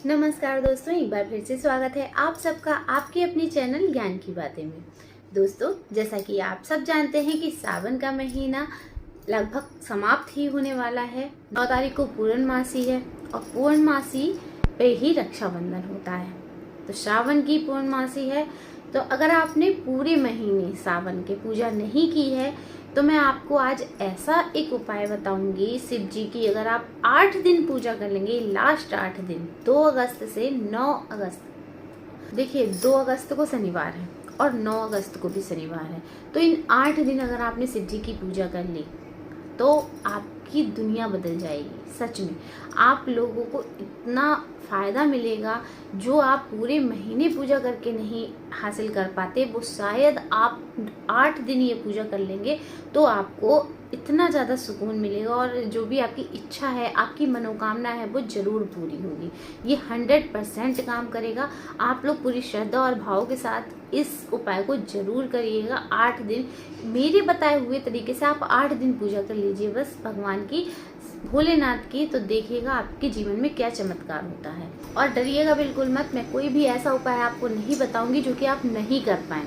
नमस्कार दोस्तों, एक बार फिर से स्वागत है आप सबका आपकी अपनी चैनल ज्ञान की बातें में। दोस्तों, जैसा कि आप सब जानते हैं कि सावन का महीना लगभग समाप्त ही होने वाला है। 9 तारीख को पूर्णमासी है और पूर्णमासी पे ही रक्षाबंधन होता है। तो श्रावण की पूर्णमासी है, तो अगर आपने पूरे महीने सावन की पूजा नहीं की है तो मैं आपको आज ऐसा एक उपाय बताऊंगी शिव जी की। अगर आप 8 दिन पूजा कर लेंगे, लास्ट 8 दिन 2 अगस्त से 9 अगस्त, देखिए 2 अगस्त को शनिवार है और 9 अगस्त को भी शनिवार है, तो इन 8 दिन अगर आपने शिव जी की पूजा कर ली तो आपकी दुनिया बदल जाएगी। सच में आप लोगों को इतना फायदा मिलेगा जो आप पूरे महीने पूजा करके नहीं हासिल कर पाते, वो शायद आप 8 दिन ये पूजा कर लेंगे तो आपको इतना ज़्यादा सुकून मिलेगा और जो भी आपकी इच्छा है, आपकी मनोकामना है, वो ज़रूर पूरी होगी। ये 100% काम करेगा। आप लोग पूरी श्रद्धा और भाव के साथ इस उपाय को जरूर करिएगा। 8 दिन मेरे बताए हुए तरीके से आप 8 दिन पूजा कर लीजिए बस भगवान की, भोलेनाथ की, तो देखिएगा आपके जीवन में क्या चमत्कार होता है। और डरिएगा बिल्कुल मत, मैं कोई भी ऐसा उपाय आपको नहीं बताऊंगी जो कि आप नहीं कर पाए।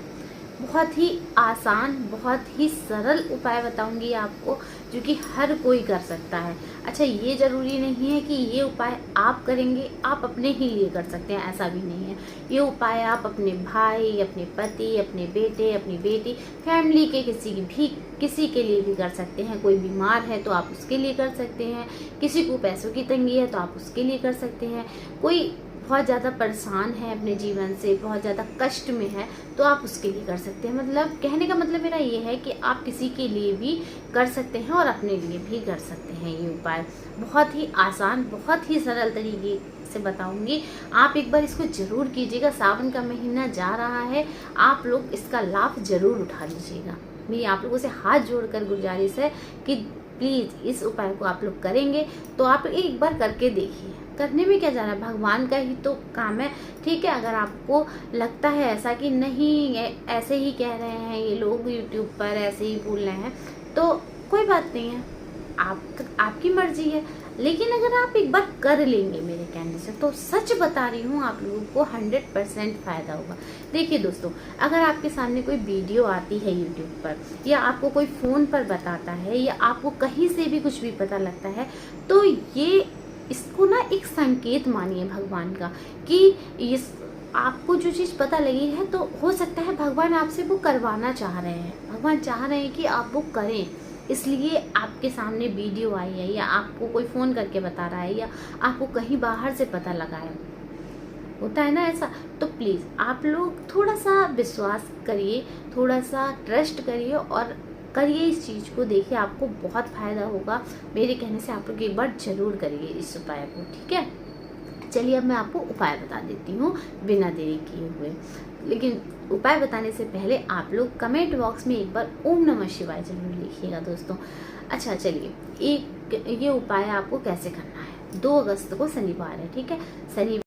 बहुत ही आसान, बहुत ही सरल उपाय बताऊंगी आपको जो कि हर कोई कर सकता है। अच्छा, ये जरूरी नहीं है कि ये उपाय आप करेंगे आप अपने ही लिए कर सकते हैं, ऐसा भी नहीं है। ये उपाय आप अपने भाई, अपने पति, अपने बेटे, अपनी बेटी, फैमिली के किसी के लिए भी कर सकते हैं। कोई बीमार है तो आप उसके लिए कर सकते हैं, किसी को पैसों की तंगी है तो आप उसके लिए कर सकते हैं, कोई बहुत ज़्यादा परेशान है अपने जीवन से, बहुत ज़्यादा कष्ट में है तो आप उसके लिए कर सकते हैं। मतलब कहने का मतलब मेरा ये है कि आप किसी के लिए भी कर सकते हैं और अपने लिए भी कर सकते हैं। ये उपाय बहुत ही आसान, बहुत ही सरल तरीके से बताऊंगी। आप एक बार इसको जरूर कीजिएगा। सावन का महीना जा रहा है, आप लोग इसका लाभ जरूर उठा लीजिएगा। मेरी आप लोगों से हाथ जोड़कर गुजारिश है कि प्लीज़ इस उपाय को आप लोग करेंगे तो आप एक बार करके देखिए। करने में क्या जा रहा है, भगवान का ही तो काम है। ठीक है, अगर आपको लगता है ऐसा कि नहीं ऐसे ही कह रहे हैं ये लोग, यूट्यूब पर ऐसे ही बोल रहे हैं, तो कोई बात नहीं है, आपकी मर्जी है। लेकिन अगर आप एक बार कर लेंगे मेरे कहने से तो सच बता रही हूँ आप लोगों को 100% फायदा होगा। देखिए दोस्तों, अगर आपके सामने कोई वीडियो आती है यूट्यूब पर, या आपको कोई फ़ोन पर बताता है, या आपको कहीं से भी कुछ भी पता लगता है, तो ये इसको ना एक संकेत मानिए भगवान का कि इस आपको जो चीज़ पता लगी है तो हो सकता है भगवान आपसे वो करवाना चाह रहे हैं। भगवान चाह रहे हैं कि आप वो करें, इसलिए आपके सामने वीडियो आई है, या आपको कोई फ़ोन करके बता रहा है, या आपको कहीं बाहर से पता लगा है, होता है ना ऐसा। तो प्लीज़ आप लोग थोड़ा सा विश्वास करिए, थोड़ा सा ट्रस्ट करिए और करिए इस चीज़ को। देखिए आपको बहुत फ़ायदा होगा। मेरे कहने से आप लोग एक बार जरूर करिए इस उपाय को, ठीक है। चलिए अब मैं आपको उपाय बता देती हूँ बिना देरी किए हुए। लेकिन उपाय बताने से पहले आप लोग कमेंट बॉक्स में एक बार ओम नमः शिवाय जरूर लिखिएगा दोस्तों। अच्छा चलिए, ये उपाय आपको कैसे करना है। 2 अगस्त को शनिवार है, ठीक है। शनिवार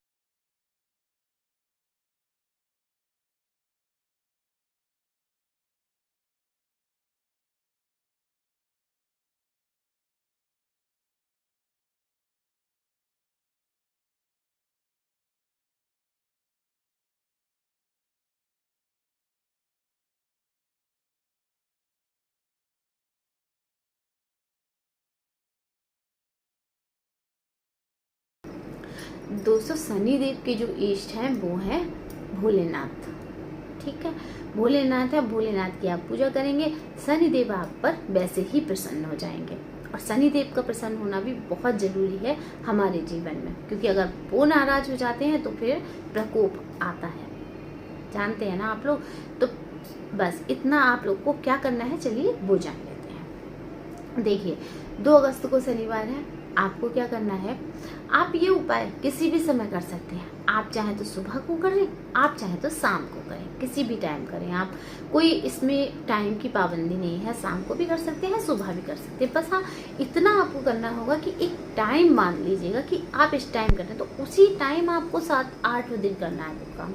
दोस्तों, शनिदेव के जो इष्ट हैं वो है भोलेनाथ, ठीक है। भोलेनाथ है, भोलेनाथ की आप पूजा करेंगे, शनिदेव आप पर वैसे ही प्रसन्न हो जाएंगे। और शनिदेव का प्रसन्न होना भी बहुत जरूरी है हमारे जीवन में, क्योंकि अगर वो नाराज हो जाते हैं तो फिर प्रकोप आता है, जानते हैं ना आप लोग। तो बस इतना आप लोग को क्या करना है, चलिए वो जान लेते हैं। देखिए 2 अगस्त को शनिवार है, आपको क्या करना है, आप ये उपाय किसी भी समय कर सकते हैं। आप चाहें तो सुबह को करें, आप चाहें तो शाम को करें, किसी भी टाइम करें आप, कोई इसमें टाइम की पाबंदी नहीं है। शाम को भी कर सकते हैं, सुबह भी कर सकते हैं। बस हाँ, इतना आपको करना होगा कि एक टाइम मान लीजिएगा कि आप इस टाइम कर रहे हैं, तो उसी टाइम आपको 7-8 दिन करना है वो काम,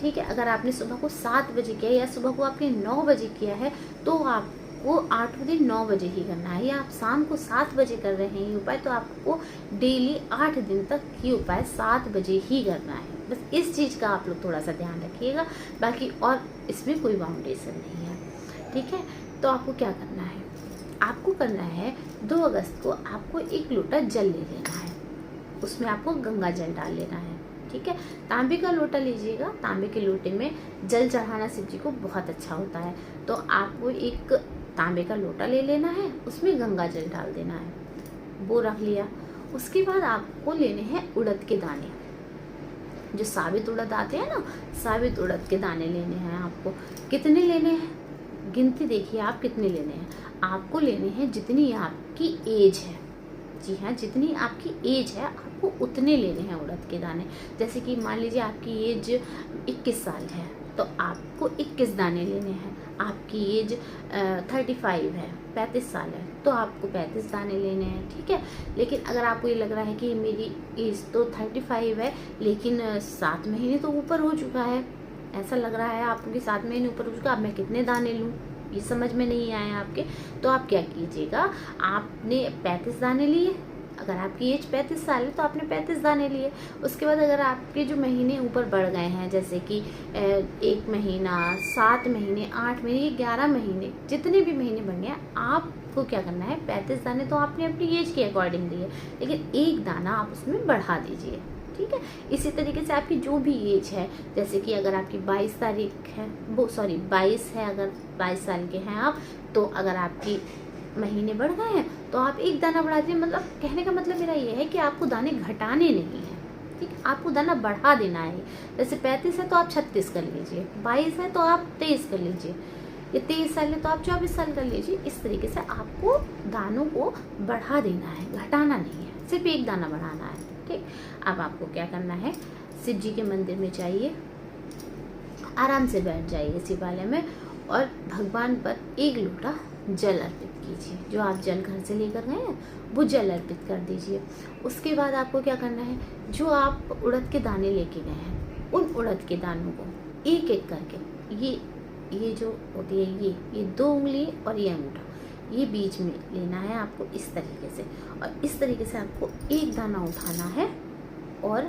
ठीक है। अगर आपने सुबह को 7 बजे किया या सुबह को आपने 9 बजे किया है तो आप वो 8 बजे 9 बजे ही करना है, या आप शाम को 7 बजे कर रहे हैं ये उपाय, तो आपको डेली 8 दिन तक ये उपाय 7 बजे ही करना है। बस इस चीज़ का आप लोग थोड़ा सा ध्यान रखिएगा, बाकी और इसमें कोई बाउंडेशन नहीं है, ठीक है। तो आपको क्या करना है, आपको करना है 2 अगस्त को आपको 1 लोटा जल ले लेना है, उसमें आपको गंगा जल डाल लेना है, ठीक है। तांबे का लोटा लीजिएगा, तांबे के लोटे में जल चढ़ाना शिव जी को बहुत अच्छा होता है। तो आपको एक तांबे का लोटा ले लेना है, उसमें गंगा जल डाल देना है, वो रख लिया। उसके बाद आपको लेने हैं उड़द के दाने, जो साबित उड़द आते हैं ना, साबित उड़द के दाने लेने हैं आपको। कितने लेने हैं, गिनती देखिए आप कितने लेने हैं। आपको लेने हैं जितनी आपकी एज है, जी हाँ, जितनी आपकी एज है आपको उतने लेने हैं उड़द के दाने। जैसे कि मान लीजिए आपकी एज 21 साल है तो आपको 21 दाने लेने हैं। आपकी एज 35 है, 35 साल है, तो आपको 35 दाने लेने हैं, ठीक है। लेकिन अगर आपको ये लग रहा है कि मेरी एज तो 35 है लेकिन 7 महीने तो ऊपर हो चुका है, ऐसा लग रहा है आपको कि 7 महीने ऊपर हो चुका, अब मैं कितने दाने लूँ, ये समझ में नहीं आया आपके, तो आप क्या कीजिएगा, आपने 35 दाने लिए। अगर आपकी एज 35 साल है तो आपने 35 दाने लिए। उसके बाद अगर आपके जो महीने ऊपर बढ़ गए हैं, जैसे कि 1 महीना, 7 महीने, 8 महीने, 11 महीने, जितने भी महीने बन गए, आपको क्या करना है, 35 दाने तो आपने अपनी एज के अकॉर्डिंग दिए, लेकिन 1 दाना आप उसमें बढ़ा दीजिए, ठीक है। इसी तरीके से आपकी जो भी एज है, जैसे कि अगर आपकी 22 तारीख है, वो 22 है, अगर 22 साल के हैं आप, तो अगर आपकी महीने बढ़ गए हैं तो आप 1 दाना बढ़ा दीजिए। मतलब कहने का मतलब मेरा ये है कि आपको दाने घटाने नहीं है, ठीक, आपको दाना बढ़ा देना है। जैसे 35 है तो आप 36 कर लीजिए, 22 है तो आप 23 कर लीजिए, ये 23 साल है तो आप 24 साल कर लीजिए। इस तरीके से आपको दानों को बढ़ा देना है, घटाना नहीं है, सिर्फ 1 दाना बढ़ाना है, ठीक। अब आपको क्या करना है, शिव जी के मंदिर में जाइए, आराम से बैठ जाइए शिवालय में, और भगवान पर 1 लोटा जल अर्पित कीजिए। जो आप जल घर से लेकर गए हैं वो जल अर्पित कर दीजिए। उसके बाद आपको क्या करना है, जो आप उड़द के दाने लेके गए हैं, उन उड़द के दानों को एक एक करके, ये जो होती है, ये 2 उंगली और ये अंगूठा, ये बीच में लेना है आपको इस तरीके से, और इस तरीके से आपको 1 दाना उठाना है और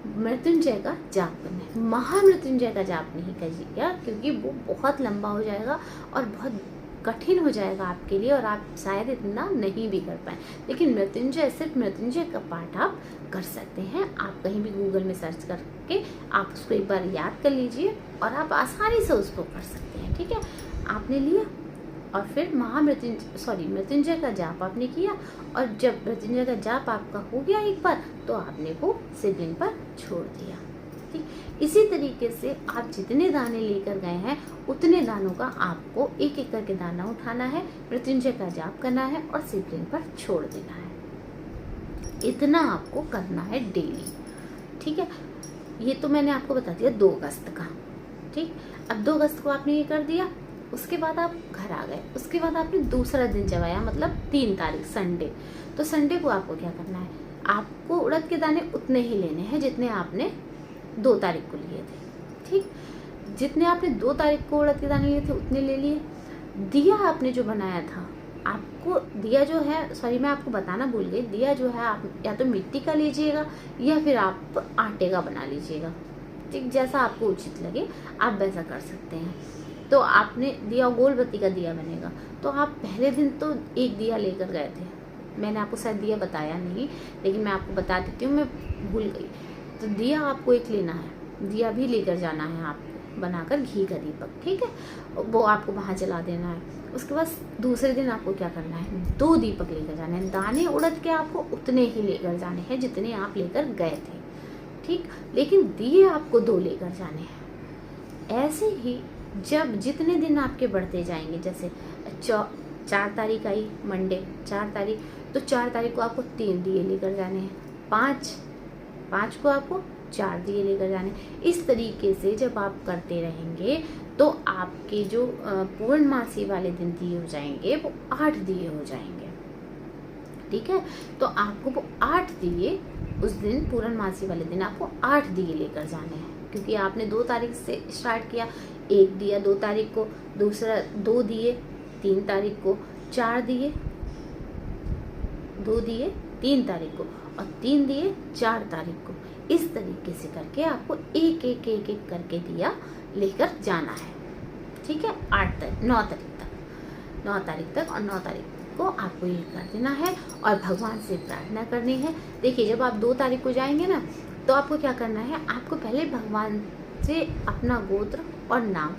मृत्युंजय का जाप करना है। महामृत्युंजय का जाप नहीं करिएगा, क्योंकि वो बहुत लंबा हो जाएगा और बहुत कठिन हो जाएगा आपके लिए, और आप शायद इतना नहीं भी कर पाए। लेकिन मृत्युंजय, सिर्फ मृत्युंजय का पाठ आप कर सकते हैं। आप कहीं भी गूगल में सर्च करके आप उसको एक बार याद कर लीजिए और आप आसानी से उसको कर सकते हैं, ठीक है। आपने लिया और फिर मृत्युंजय का जाप आपने किया, और जब मृत्युंजय का जाप आपका हो गया एक बार, तो आपने वो शिवलिंग पर छोड़ दिया, ठीक। इसी तरीके से आप जितने दाने लेकर गए हैं उतने दानों का आपको एक एक करके दाना उठाना है, मृत्युंजय का जाप करना है और शिवलिंग पर छोड़ देना है। इतना आपको करना है डेली, ठीक है। ये तो मैंने आपको बता दिया 2 अगस्त का, ठीक। अब 2 अगस्त को आपने ये कर दिया, उसके बाद आप घर आ गए। उसके बाद आपने दूसरा दिन जब आया, मतलब 3 तारीख संडे, तो संडे को आपको क्या करना है, आपको उड़द के दाने उतने ही लेने हैं जितने आपने 2 तारीख को लिए थे, ठीक। जितने आपने 2 तारीख को उड़द के दाने लिए थे उतने ले लिए। दिया आपने जो बनाया था, आपको दिया जो है, मैं आपको बताना भूल गई, दिया जो है आप या तो मिट्टी का लीजिएगा या फिर आप आटे का बना लीजिएगा, ठीक। जैसा आपको उचित लगे आप वैसा कर सकते हैं। तो आपने दिया, गोल बत्ती का दिया बनेगा, तो आप पहले दिन तो 1 दिया लेकर गए थे, मैंने आपको शायद दिया बताया नहीं, लेकिन मैं आपको बता देती हूँ, मैं भूल गई। तो दिया आपको 1 लेना है, दिया भी लेकर जाना है आपको, बनाकर घी का दीपक, ठीक है, वो आपको वहाँ जला देना है। उसके बाद दूसरे दिन आपको क्या करना है, 2 दीपक लेकर जाने हैं। दाने उड़द के आपको उतने ही लेकर जाने हैं जितने आप लेकर गए थे, ठीक। लेकिन दिए आपको 2 लेकर जाने हैं। ऐसे ही जब जितने दिन आपके बढ़ते जाएंगे, जैसे 4 तारीख आई मंडे, 4 तारीख, तो 4 तारीख को आपको 3 दिए लेकर जाने हैं, 5 को आपको 4 दिए लेकर जाने। इस तरीके से जब आप करते रहेंगे तो आपके जो पूर्णमासी वाले दिन दिए हो जाएंगे वो 8 दिए हो जाएंगे, ठीक है। तो आपको वो 8 दिए उस दिन, पूर्णमासी वाले दिन आपको 8 दिए लेकर जाने हैं, क्योंकि आपने 2 तारीख से स्टार्ट किया, 1 दिया 2 तारीख को, दूसरा 2 दिए 3 तारीख को 4 दिए, 2 दिए 3 तारीख को और 3 दिए 4 तारीख को। इस तरीके से करके आपको एक एक एक एक करके दिया लेकर जाना है। ठीक है, 9 तारीख तक और 9 तारीख को आपको ये कर देना है और भगवान से प्रार्थना करनी है। देखिए, जब आप 2 तारीख को जाएंगे ना, तो आपको क्या करना है, आपको पहले भगवान से अपना गोत्र और नाम,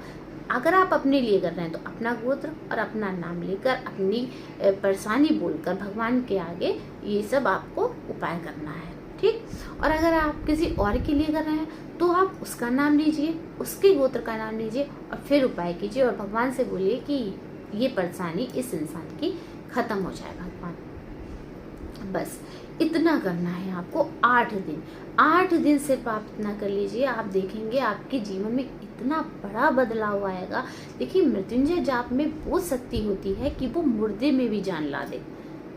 अगर आप अपने लिए कर रहे हैं तो अपना गोत्र और अपना नाम लेकर अपनी परेशानी बोलकर भगवान के आगे ये सब आपको उपाय करना है। ठीक, और अगर आप किसी और के लिए कर रहे हैं तो आप उसका नाम लीजिए, उसके गोत्र का नाम लीजिए और फिर उपाय कीजिए और भगवान से बोलिए कि ये परेशानी इस इंसान की खत्म हो जाए भगवान। बस इतना करना है आपको। 8 दिन सिर्फ आप इतना कर लीजिए, आप देखेंगे आपके जीवन में इतना बड़ा बदलाव आएगा। देखिए, मृत्युंजय जाप में वो शक्ति होती है कि वो मुर्दे में भी जान ला दे,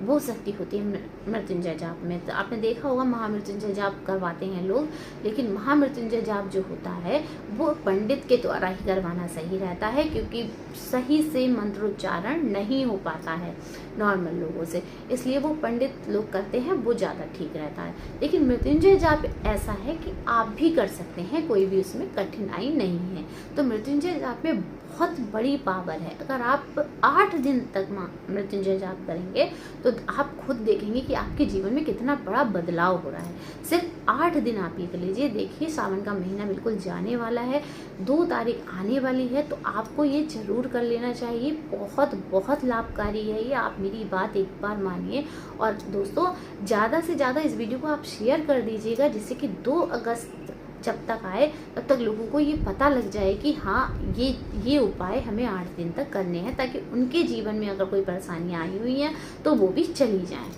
वो शक्ति होती है मृत्युंजय जाप में। तो आपने देखा होगा महामृत्युंजय जाप करवाते हैं लोग, लेकिन महामृत्युंजय जाप जो होता है वो पंडित के द्वारा ही करवाना सही रहता है, क्योंकि सही से मंत्रोच्चारण नहीं हो पाता है नॉर्मल लोगों से, इसलिए वो पंडित लोग करते हैं, वो ज़्यादा ठीक रहता है। लेकिन मृत्युंजय जाप ऐसा है कि आप भी कर सकते हैं, कोई भी उसमें कठिनाई नहीं है। तो मृत्युंजय जाप में बहुत बड़ी पावर है। अगर आप 8 दिन तक मृत्युंजय जाप करेंगे तो आप खुद देखेंगे कि आपके जीवन में कितना बड़ा बदलाव हो रहा है। सिर्फ 8 दिन आप ये कर लीजिए। देखिए, सावन का महीना बिल्कुल जाने वाला है, 2 तारीख आने वाली है, तो आपको ये जरूर कर लेना चाहिए। बहुत बहुत लाभकारी है ये, आप मेरी बात एक बार मानिए। और दोस्तों, ज़्यादा से ज़्यादा इस वीडियो को आप शेयर कर दीजिएगा, जिससे कि 2 अगस्त जब तक आए तब तक लोगों को ये पता लग जाए कि हाँ, ये उपाय हमें 8 दिन तक करने हैं, ताकि उनके जीवन में अगर कोई परेशानियाँ आई हुई हैं तो वो भी चली जाएं।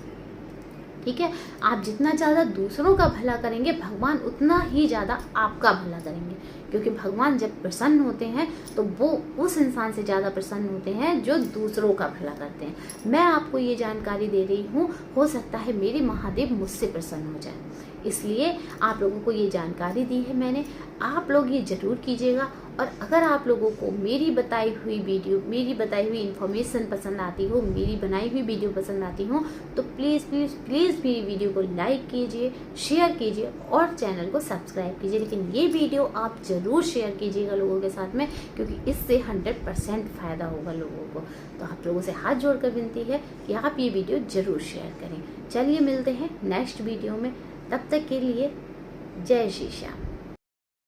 ठीक है, आप जितना ज़्यादा दूसरों का भला करेंगे, भगवान उतना ही ज़्यादा आपका भला करेंगे, क्योंकि भगवान जब प्रसन्न होते हैं तो वो उस इंसान से ज़्यादा प्रसन्न होते हैं जो दूसरों का भला करते हैं। मैं आपको ये जानकारी दे रही हूँ, हो सकता है मेरे महादेव मुझसे प्रसन्न हो जाए, इसलिए आप लोगों को ये जानकारी दी है मैंने। आप लोग ये ज़रूर कीजिएगा। और अगर आप लोगों को मेरी बताई हुई वीडियो, मेरी बताई हुई इन्फॉर्मेशन पसंद आती हो, मेरी बनाई हुई वीडियो पसंद आती हो, तो प्लीज़ प्लीज़ प्लीज़ मेरी वीडियो को लाइक कीजिए, शेयर कीजिए और चैनल को सब्सक्राइब कीजिए। लेकिन ये वीडियो आप ज़रूर शेयर कीजिएगा लोगों के साथ में, क्योंकि इससे 100% फ़ायदा होगा लोगों को। तो आप लोगों से हाथ जोड़कर विनती है कि आप ये वीडियो ज़रूर शेयर करें। चलिए, मिलते हैं नेक्स्ट वीडियो में, तब तक के लिए जय श्री श्याम।